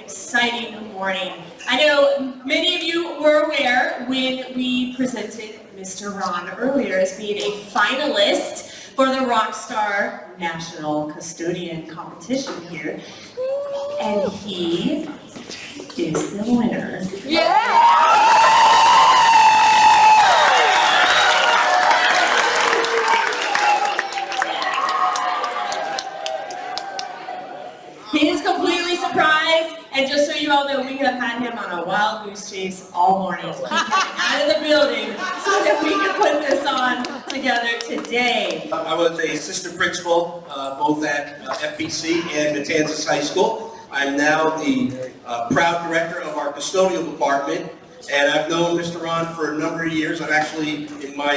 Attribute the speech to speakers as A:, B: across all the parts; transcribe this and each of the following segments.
A: Exciting morning. I know many of you were aware when we presented Mr. Ron earlier as being a finalist for the Rockstar National Custodian Competition here. And he is the winner. Yeah! He is completely surprised, and just so you all know, we have had him on a wild goose chase all morning to keep him out of the building so that we can put this on together today.
B: I was a assistant principal both at FBC and Matanzas High School. I'm now the proud director of our custodial department, and I've known Mr. Ron for a number of years. I'm actually in my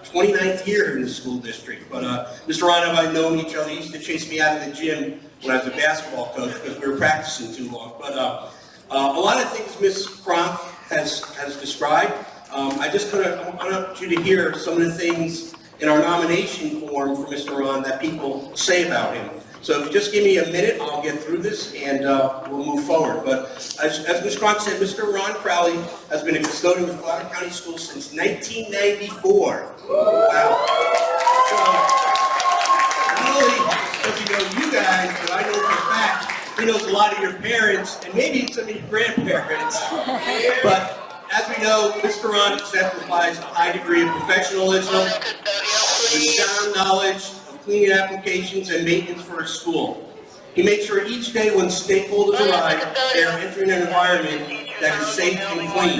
B: 29th year in the school district, but Mr. Ron and I have known each other. He used to chase me out of the gym when I was a basketball coach because we were practicing too long. But a lot of things Ms. Kronk has described. I just want you to hear some of the things in our nomination form for Mr. Ron that people say about him. So if you just give me a minute, I'll get through this and we'll move forward. But as Ms. Kronk said, Mr. Ron Crowley has been a custodian with Flower County Schools since 1994. Wow. Not only does he know you guys, but I know for a fact he knows a lot of your parents and maybe some of your grandparents. But as we know, Mr. Ron exemplifies a high degree of professionalism, with sound knowledge of cleaning applications and maintenance for a school. He makes sure each day when stakeholders arrive, they are entering an environment that is safe and clean.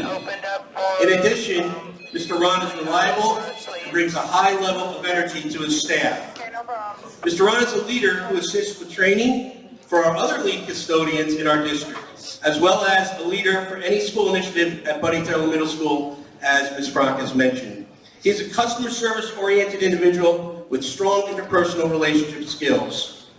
B: In addition, Mr. Ron is reliable and brings a high level of energy to his staff. Mr. Ron is a leader who assists with training for our other lead custodians in our district, as well as a leader for any school initiative at Buddy Taylor Middle School, as Ms. Kronk has mentioned. He's a customer service-oriented individual with strong interpersonal relationship skills.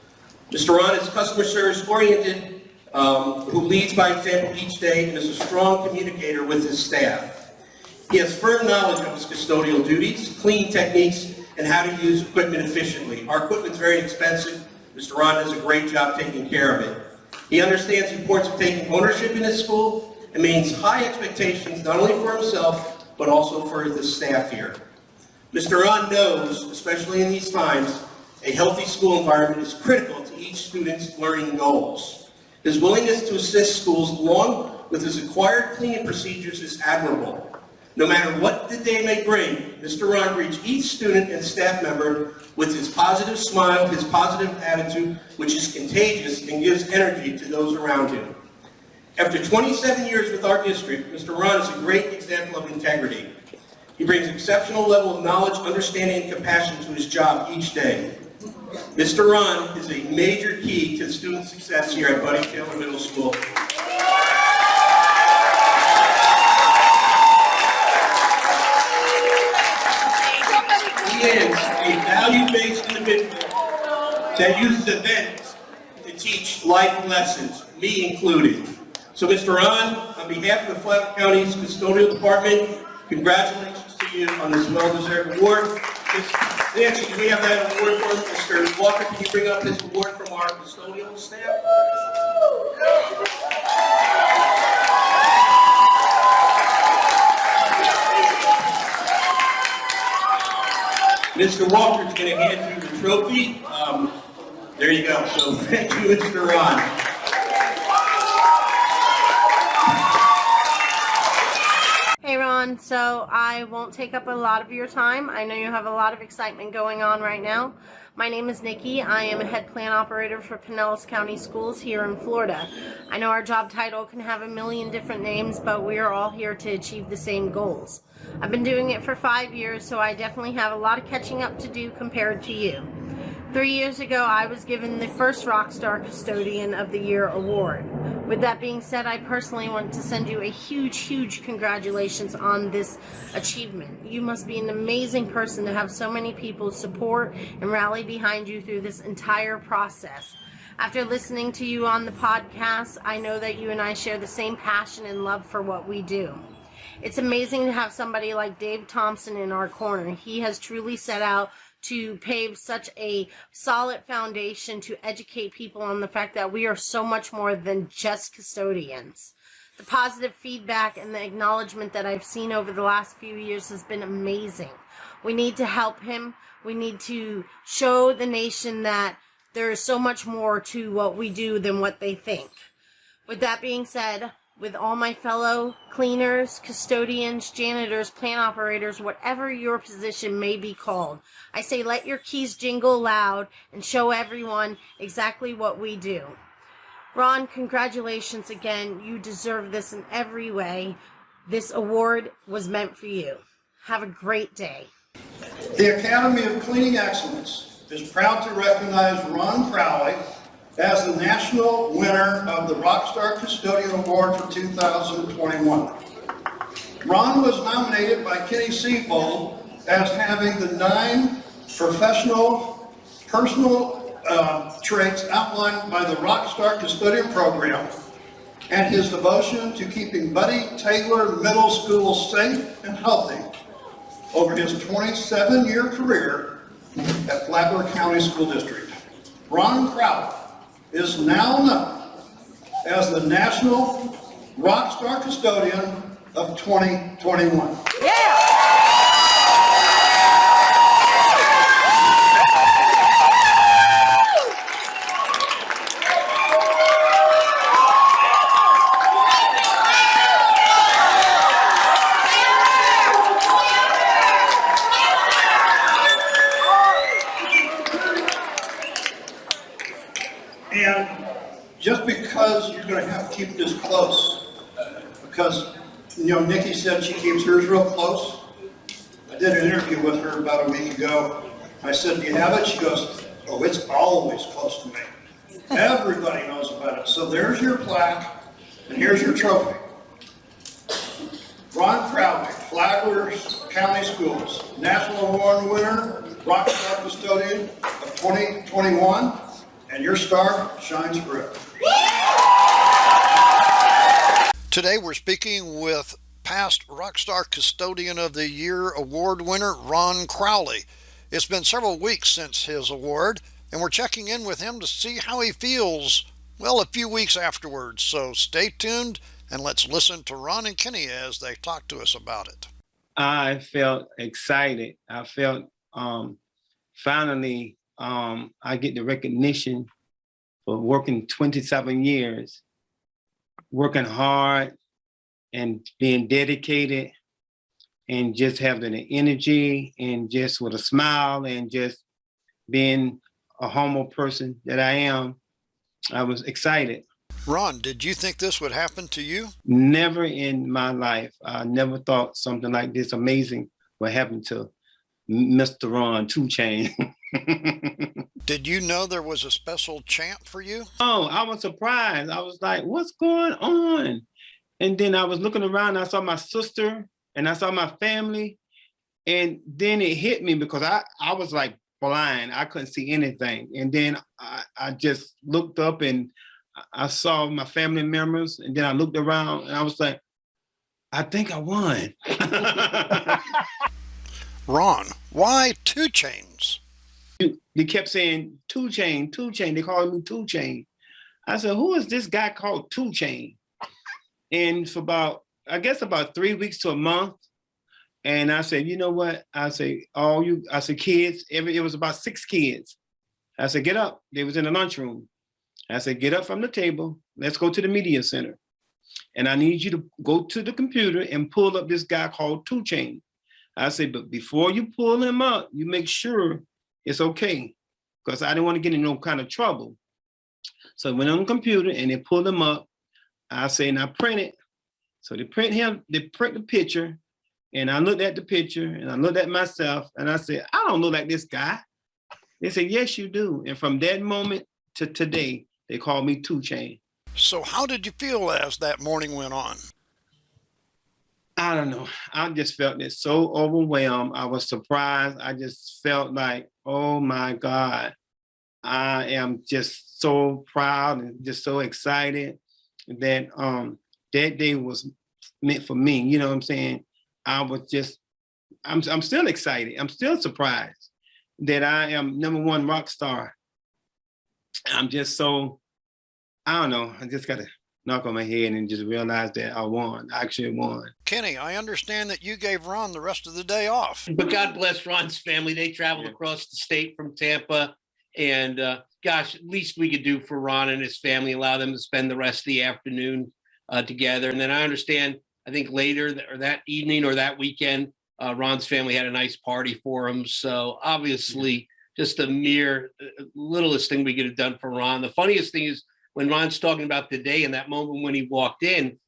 B: Mr. Ron is customer service-oriented, who leads by example each day and is a strong communicator with his staff. He has firm knowledge of his custodial duties, cleaning techniques, and how to use equipment efficiently. Our equipment is very expensive. Mr. Ron does a great job taking care of it. He understands the importance of taking ownership in his school and maintains high expectations not only for himself, but also for the staff here. Mr. Ron knows, especially in these times, a healthy school environment is critical to each student's learning goals. His willingness to assist schools along with his acquired cleaning procedures is admirable. No matter what the day may bring, Mr. Ron greets each student and staff member with his positive smile, his positive attitude, which is contagious and gives energy to those around him. After 27 years with our district, Mr. Ron is a great example of integrity. He brings exceptional level of knowledge, understanding, and compassion to his job each day. Mr. Ron is a major key to student success here at Buddy Taylor Middle School. He is a value-based individual that uses events to teach life lessons, me included. So Mr. Ron, on behalf of the Flower County's Custodial Department, congratulations to you on this well-deserved award. Nancy, can we have that award for Mr. Walker? Can you bring up his award from our custodial staff? Mr. Walker's going to hand you the trophy. There you go. So thank you, Mr. Ron.
C: Hey Ron, so I won't take up a lot of your time. I know you have a lot of excitement going on right now. My name is Nikki. I am a head plan operator for Pinellas County Schools here in Florida. I know our job title can have a million different names, but we are all here to achieve the same goals. I've been doing it for 5 years, so I definitely have a lot of catching up to do compared to you. 3 years ago, I was given the first Rockstar Custodian of the Year award. With that being said, I personally want to send you a huge congratulations on this achievement. You must be an amazing person to have so many people support and rally behind you through this entire process. After listening to you on the podcast, I know that you and I share the same passion and love for what we do. It's amazing to have somebody like Dave Thompson in our corner. He has truly set out to pave such a solid foundation to educate people on the fact that we are so much more than just custodians. The positive feedback and the acknowledgement that I've seen over the last few years has been amazing. We need to help him. We need to show the nation that there is so much more to what we do than what they think. With that being said, with all my fellow cleaners, custodians, janitors, plant operators, whatever your position may be called, I say let your keys jingle loud and show everyone exactly what we do. Ron, congratulations again. You deserve this in every way. This award was meant for you. Have a great day.
D: The Academy of Cleaning Excellence is proud to recognize Ron Crowley as the national winner of the Rockstar Custodian Award for 2021. Ron was nominated by Kenny Seafold as having the 9 personal traits outlined by the Rockstar Custodian Program and his devotion to keeping Buddy Taylor Middle School safe and healthy over his 27-year career at Flagler County School District. Ron Crowley is now known as the National Rockstar Custodian of 2021. And just because you're going to have to keep this close, because, Nikki said she keeps hers real close. I did an interview with her about a week ago. I said, do you have it? She goes, oh, it's always close to me. Everybody knows about it. So there's your plaque, and here's your trophy. Ron Crowley, Flagler County Schools, National Award winner, Rockstar Custodian of 2021. And your star shines forever.
E: Today we're speaking with past Rockstar Custodian of the Year award winner Ron Crowley. It's been several weeks since his award, and we're checking in with him to see how he feels, well, a few weeks afterwards. So stay tuned and let's listen to Ron and Kenny as they talk to us about it.
F: I felt excited. I felt finally I get the recognition for working 27 years, working hard and being dedicated and just having the energy and just with a smile and just being a humble person that I am. I was excited.
E: Ron, did you think this would happen to you?
F: Never in my life. I never thought something like this amazing would happen to Mr. Ron 2 Chain.
E: Did you know there was a special chant for you?
F: Oh, I was surprised. I was like, what's going on? And then I was looking around, I saw my sister and I saw my family. And then it hit me because I was like blind. I couldn't see anything. And then I just looked up and I saw my family members. And then I looked around and I was like, I think I won.
E: Ron, why 2 Chains?
F: They kept saying 2 Chain, 2 Chain. They called me 2 Chain. I said, who is this guy called 2 Chain? And for about 3 weeks to a month. And I said, you know what? I said, kids, it was about 6 kids. I said, get up. They was in the lunchroom. I said, get up from the table. Let's go to the media center. and I need you to go to the computer and pull up this guy called 2 Chainz. I said, but before you pull him up, you make sure it's okay, because I didn't want to get in no kind of trouble. So I went on the computer and they pulled him up. I say, now print it. So they print the picture, and I looked at the picture and I looked at myself and I said, I don't look like this guy. They said, yes, you do. And from that moment to today, they called me 2 Chainz.
E: So how did you feel as that morning went on?
F: I don't know. I just felt it so overwhelmed. I was surprised. I just felt like, oh my God, I am just so proud and just so excited that that day was meant for me. You know what I'm saying? I was just, I'm still excited. I'm still surprised that I am #1 rock star. I'm just so, I don't know. I just got to knock on my head and just realize that I won. I actually won.
E: Kenny, I understand that you gave Ron the rest of the day off.
B: But God bless Ron's family. They traveled across the state from Tampa. And gosh, at least we could do for Ron and his family, allow them to spend the rest of the afternoon together. And then I understand, I think later or that evening or that weekend, Ron's family had a nice party for him. So obviously, just the mere littlest thing we could have done for Ron. The funniest thing is when Ron's talking about the day and that moment when he walked in,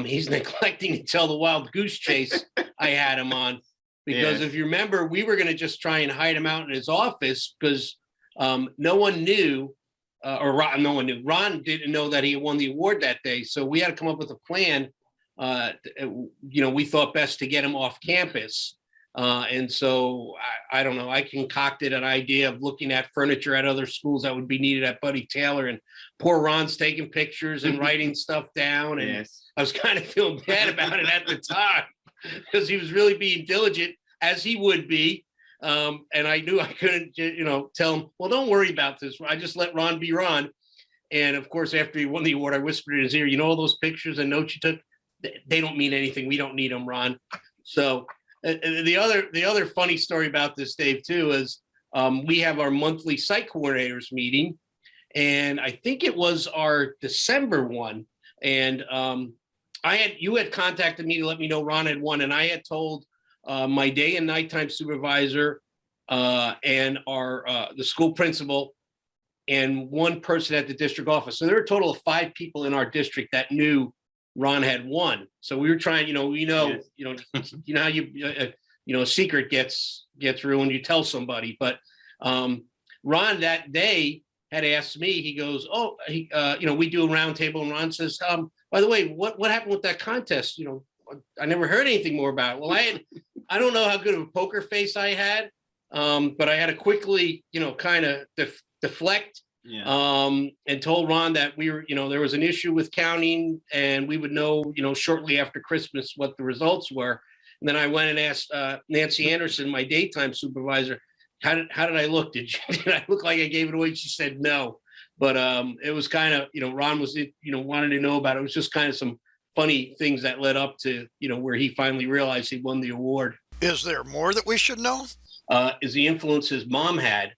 B: he's neglecting to tell the wild goose chase I had him on. Because if you remember, we were going to just try and hide him out in his office because no one knew, no one knew. Ron didn't know that he won the award that day. So we had to come up with a plan. We thought best to get him off campus. And so I don't know, I concocted an idea of looking at furniture at other schools that would be needed at Buddy Taylor, and poor Ron's taking pictures and writing stuff down. And I was kind of feeling bad about it at the time because he was really being diligent, as he would be. And I knew I couldn't, tell him, well, don't worry about this. I just let Ron be Ron. And of course, after he won the award, I whispered in his ear, all those pictures and notes you took, they don't mean anything. We don't need them, Ron. So the other funny story about this, Dave, too, is we have our monthly site coordinators meeting, and I think it was our December one. And you had contacted me to let me know Ron had won, and I had told my day and nighttime supervisor and the school principal and one person at the district office. So there were a total of 5 people in our district that knew Ron had won. So we were trying, how a secret gets ruined, you tell somebody. But Ron that day had asked me, he goes, we do a round table, and Ron says, by the way, what happened with that contest? I never heard anything more about it. Well, I don't know how good of a poker face I had, but I had to quickly, kind of deflect. And told Ron that we were, there was an issue with counting, and we would know, shortly after Christmas what the results were. And then I went and asked Nancy Anderson, my daytime supervisor, how did I look? Did I look like I gave it away? She said no. But it was kind of, Ron was, wanted to know about it. It was just kind of some funny things that led up to, where he finally realized he won the award.
E: Is there more that we should know?
B: Is the influence his mom had.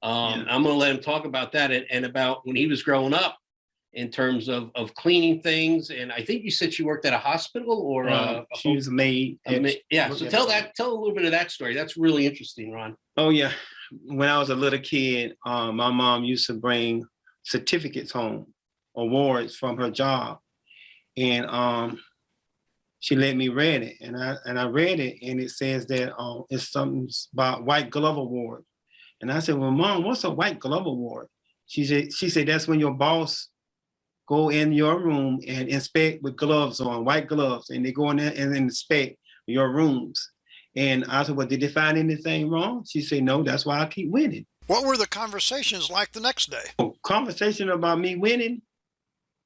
B: I'm going to let him talk about that and about when he was growing up in terms of cleaning things. And I think you said she worked at a hospital or
F: she was a maid.
B: So tell a little bit of that story. That's really interesting, Ron.
F: Oh yeah. When I was a little kid, my mom used to bring certificates home, awards from her job. And she let me read it. And I read it, and it says that it's something about White Glove Award. And I said, well, Mom, what's a White Glove Award? She said, that's when your boss go in your room and inspect with gloves on, white gloves, and they go in there and inspect your rooms. And I said, well, did they find anything wrong? She said, no, that's why I keep winning.
E: What were the conversations like the next day?
F: Conversation about me winning,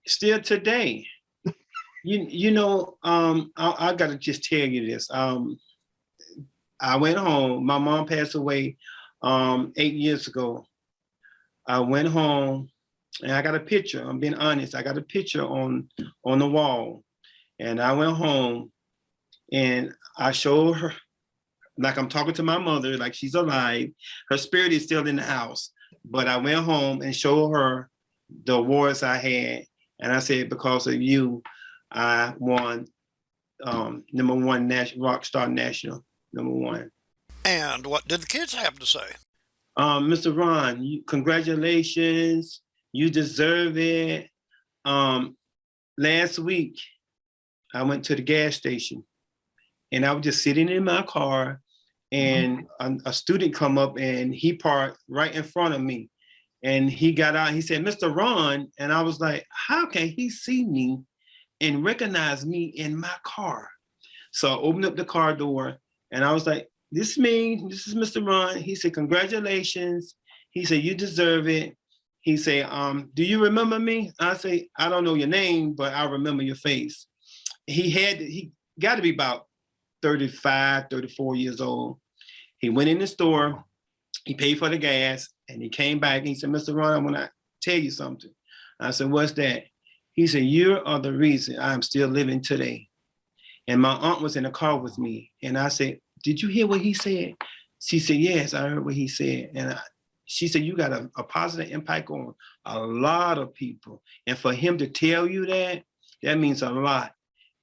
F: still today. I got to just tell you this. I went home. My mom passed away 8 years ago. I went home and I got a picture. I'm being honest. I got a picture on the wall, and I went home and I showed her, like I'm talking to my mother, like she's alive. Her spirit is still in the house, but I went home and showed her the awards I had. And I said, because of you, I won #1 national Rockstar National #1.
E: And what did the kids have to say?
F: Mr. Ron, congratulations. You deserve it. Last week, I went to the gas station and I was just sitting in my car and a student come up and he parked right in front of me. And he got out, he said, Mr. Ron. And I was like, how can he see me and recognize me in my car? So I opened up the car door and I was like, this is me, this is Mr. Ron. He said, congratulations. He said, you deserve it. He said, do you remember me? I say, I don't know your name, but I remember your face. He got to be about 35, 34 years old. He went in the store, he paid for the gas, and he came back and he said, Mr. Ron, I want to tell you something. I said, what's that? He said, you are the reason I'm still living today. And my aunt was in the car with me. And I said, did you hear what he said? She said, yes, I heard what he said. And she said, you got a positive impact on a lot of people. And for him to tell you that, that means a lot.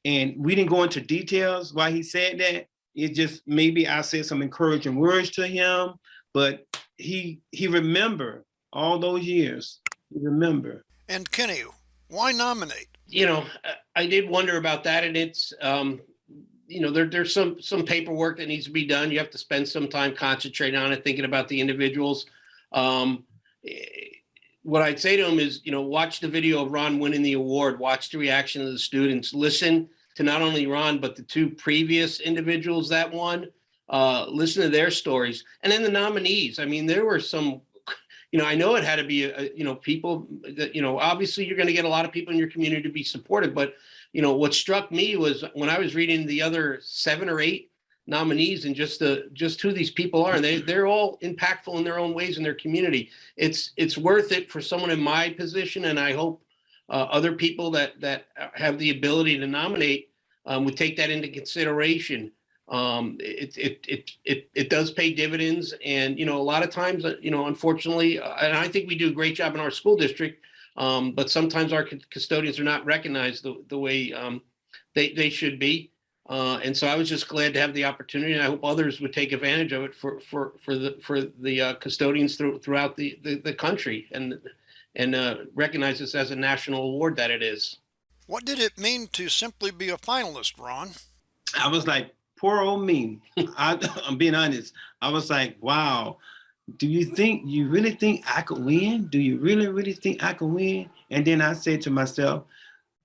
F: And we didn't go into details why he said that. It just, maybe I said some encouraging words to him, but he remembered all those years. He remembered.
E: And Kenny, why nominate?
G: You know, I did wonder about that, and it's, you know, there's some paperwork that needs to be done. You have to spend some time concentrating on it, thinking about the individuals. What I'd say to him is, you know, watch the video of Ron winning the award, watch the reaction of the students, listen to not only Ron, but the two previous individuals that won, listen to their stories. And then the nominees. I mean, there were some, you know, I know it had to be, you know, people that, you know, obviously you're going to get a lot of people in your community to be supportive. But, you know, what struck me was when I was reading the other 7 or 8 nominees and just who these people are, and they're all impactful in their own ways in their community. It's worth it for someone in my position, and I hope other people that have the ability to nominate would take that into consideration. It does pay dividends, and you know, a lot of times, you know, unfortunately, and I think we do a great job in our school district, but sometimes our custodians are not recognized the way they should be. And so I was just glad to have the opportunity, and I hope others would take advantage of it for the custodians throughout the country and recognize this as a national award that it is.
E: What did it mean to simply be a finalist, Ron?
F: I was like, poor old me. I'm being honest. I was like, wow, you really think I could win? Do you really think I could win? And then I said to myself,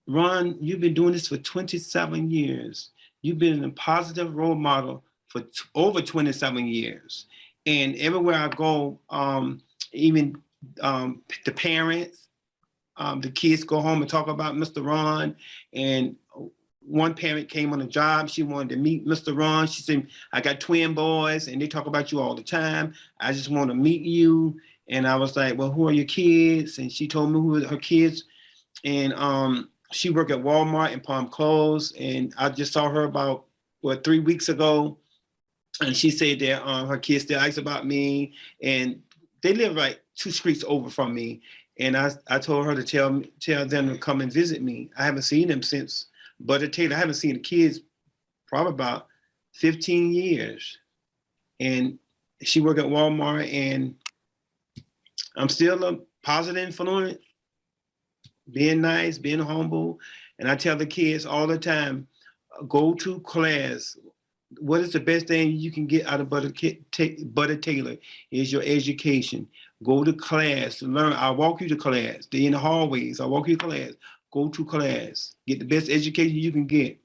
F: Ron, you've been doing this for 27 years. You've been a positive role model for over 27 years. And everywhere I go, even the parents, the kids go home and talk about Mr. Ron. And one parent came on a job. She wanted to meet Mr. Ron. She said, I got twin boys and they talk about you all the time. I just want to meet you. And I was like, well, who are your kids? And she told me who are her kids. And she worked at Walmart in Palm Clothes. And I just saw her about, 3 weeks ago. And she said that her kids still ask about me. And they live like 2 streets over from me. And I told her to tell them to come and visit me. I haven't seen them since Butter Taylor. I haven't seen the kids probably about 15 years. And she worked at Walmart, and I'm still a positive influence, being nice, being humble. And I tell the kids all the time, go to class. What is the best thing you can get out of Butter Taylor is your education. Go to class, learn. I'll walk you to class. They're in the hallways. I'll walk you to class. Go to class. Get the best education you can get.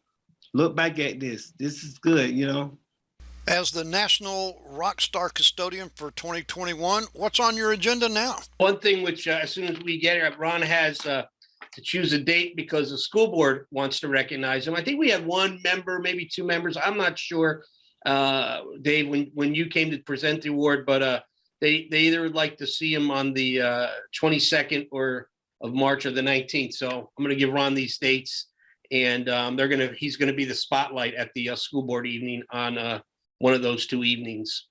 F: Look back at this. This is good, you know.
E: As the National Rockstar Custodian for 2021, what's on your agenda now?
G: One thing which, as soon as we get it, Ron has to choose a date because the school board wants to recognize him. I think we had 1 member, maybe 2 members. I'm not sure, Dave, when you came to present the award, but they either would like to see him on the 22nd of March or the 19th. So I'm going to give Ron these dates, and he's going to be the spotlight at the school board evening on one of those 2 evenings.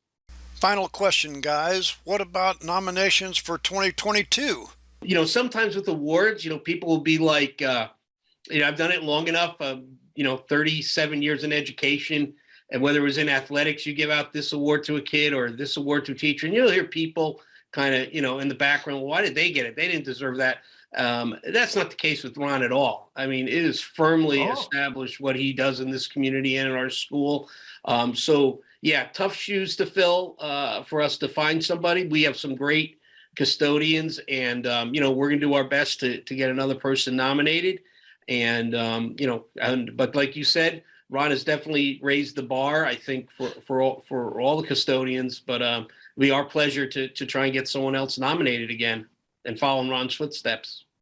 E: Final question, guys. What about nominations for 2022?
G: You know, sometimes with awards, you know, people will be like, I've done it long enough, 37 years in education. And whether it was in athletics, you give out this award to a kid or this award to a teacher, and you'll hear people kind of, in the background, well, why did they get it? They didn't deserve that. That's not the case with Ron at all. I mean, it is firmly established what he does in this community and in our school. So yeah, tough shoes to fill for us to find somebody. We have some great custodians, and we're going to do our best to get another person nominated. And but like you said, Ron has definitely raised the bar, I think, for all the custodians. But it'll be our pleasure to try and get someone else nominated again and follow in Ron's footsteps.